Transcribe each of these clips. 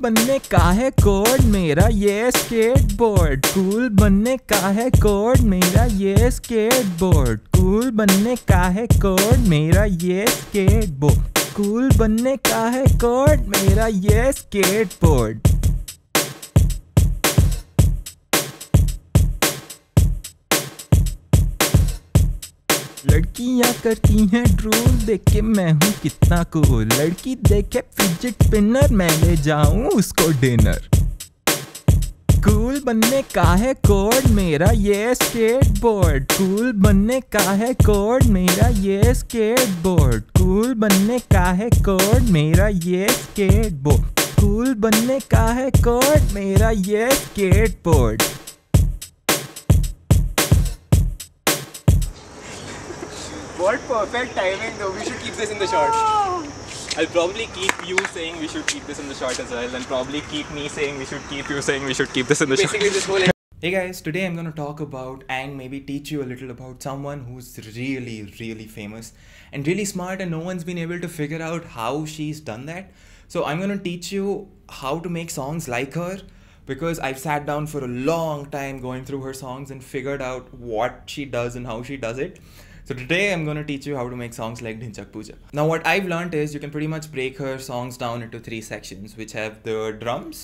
बनने का है कोड मेरा ये स्केटबोर्ड। कूल बनने का है कोड मेरा ये स्केटबोर्ड। कूल बनने का है कोड मेरा ये स्केटबोर्ड। कूल बनने का है कोड मेरा ये स्केटबोर्ड। लड़कियां करती हैं ड्रूल देख के मैं हूँ कितना कूल। लड़की देखे फिजिट स्पिनर मैं ले जाऊं उसको डिनर। कूल बनने का है कोड मेरा ये स्केटबोर्ड। कूल बनने का है कोड मेरा ये स्केटबोर्ड। कूल बनने का है कोड मेरा ये स्केटबोर्ड। कूल बनने का है कोड मेरा ये skateboard. What perfect timing though, we should keep this in the short. I'll probably keep you saying we should keep this in the short as well, and probably keep me saying we should keep you saying we should keep this in the short. Basically this whole... Hey guys, today I'm going to talk about and maybe teach you a little about someone who's really famous and really smart, and no one's been able to figure out how she's done that. So I'm going to teach you how to make songs like her, because I've sat down for a long time going through her songs and figured out what she does and how she does it. So today I'm going to teach you how to make songs like Dhinchak Pooja. Now what I've learned is you can pretty much break her songs down into 3 sections, which have the drums,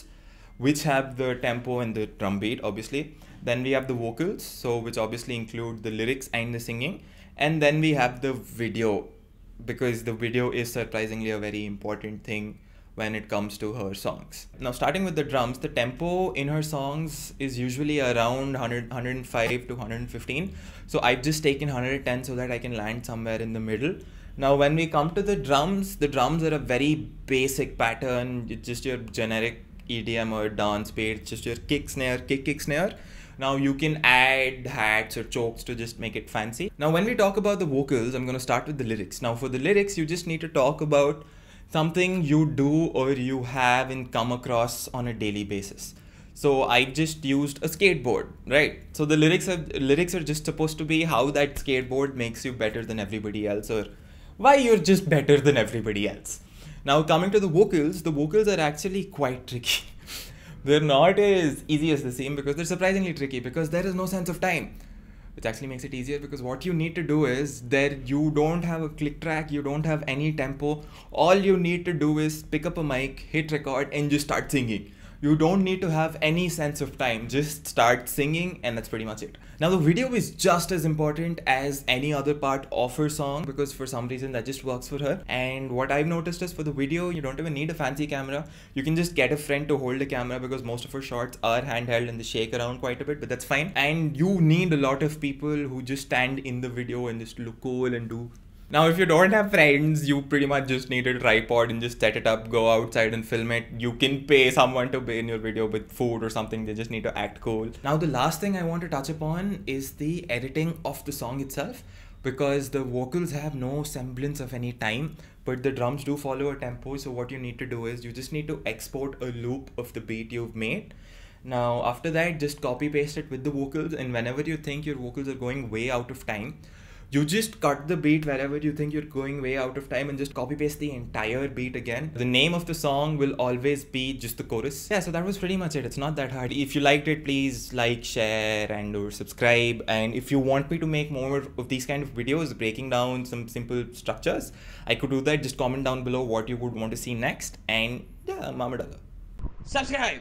which have the tempo and the drum beat obviously. Then we have the vocals, so which obviously include the lyrics and the singing. And then we have the video, because the video is surprisingly a very important thing when it comes to her songs. Now starting with the drums, the tempo in her songs is usually around 105 to 115. So I've just taken 110 so that I can land somewhere in the middle. Now when we come to the drums are a very basic pattern. It's just your generic EDM or dance beat. It's just your kick, snare, kick, snare. Now you can add hats or chokes to just make it fancy. Now when we talk about the vocals, I'm going to start with the lyrics. Now for the lyrics, you just need to talk about something you do or you have and come across on a daily basis. So I just used a skateboard, right? So the lyrics are just supposed to be how that skateboard makes you better than everybody else, or why you're just better than everybody else. Now coming to the vocals are actually quite tricky. They're not as easy as they seem, because they're surprisingly tricky, because there is no sense of time. Which actually makes it easier, because what you need to do is you don't have a click track, you don't have any tempo. All you need to do is pick up a mic, hit record, and just start singing. You don't need to have any sense of time, just start singing, and that's pretty much it. Now the video is just as important as any other part of her song, because for some reason that just works for her. And what I've noticed is for the video, you don't even need a fancy camera. You can just get a friend to hold the camera, because most of her shots are handheld and they shake around quite a bit, but that's fine. And you need a lot of people who just stand in the video and just look cool and do. Now if you don't have friends, you pretty much just need a tripod and just set it up, go outside and film it. You can pay someone to be in your video with food or something, they just need to act cool. Now the last thing I want to touch upon is the editing of the song itself, because the vocals have no semblance of any time, but the drums do follow a tempo. So what you need to do is you just need to export a loop of the beat you've made. Now after that, just copy paste it with the vocals, and whenever you think your vocals are going way out of time, you just cut the beat wherever you think you're going way out of time and just copy paste the entire beat again. The name of the song will always be just the chorus. Yeah, so that was pretty much it. It's not that hard. If you liked it, please like, share, and or subscribe. And if you want me to make more of these kind of videos breaking down some simple structures, I could do that. Just comment down below what you would want to see next. And yeah, Mamadala. Subscribe!